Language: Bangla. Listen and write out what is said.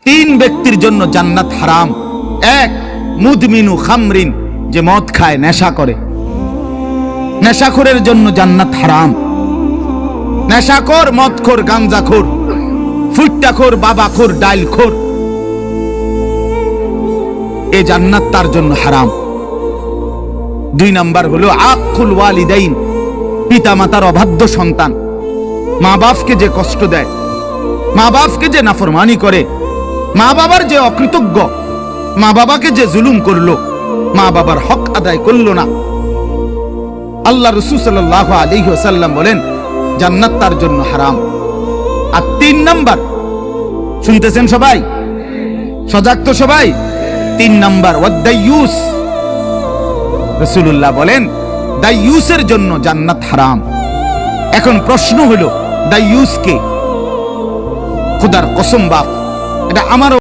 তিন ব্যক্তির জন্য জান্নাত হারাম। এক, মুদমিনু খামরিন, যে মদ খায়, নেশা করে, নেশাখোরের জন্য জান্নাত হারাম। নেশাখোর, মদখোর, গাঞ্জাখোর, ফুট্টাখোর, বাবাখোর, ডাইলখোর, এ জান্নাত তার জন্য হারাম। দুই নাম্বার হলো আকুল ওয়ালিদাইন, পিতা মাতার অবাধ্য সন্তান, মা বাপকে যে কষ্ট দেয়, মা বাপকে যে নাফরমানি করে, মা বাবার যে অকৃতজ্ঞ, মা বাবাকে যে জুলুম করলো, মা বাবার হক আদায় করলো না। আল্লাহ রাসূল সাল্লাল্লাহু আলাইহি ওয়াসাল্লাম বলেন জান্নাত তার জন্য হারাম। আর তিন নাম্বার, শুনতেছেন সবাই? সজাগ তো সবাই? তিন নাম্বার ওয়াদাইয়ুস, রাসূলুল্লাহ বলেন দাইয়ুসের জন্য জান্নাত হারাম। এখন প্রশ্ন হলো দাইয়ুস কে? খোদার কসম বাপ, এটা আমার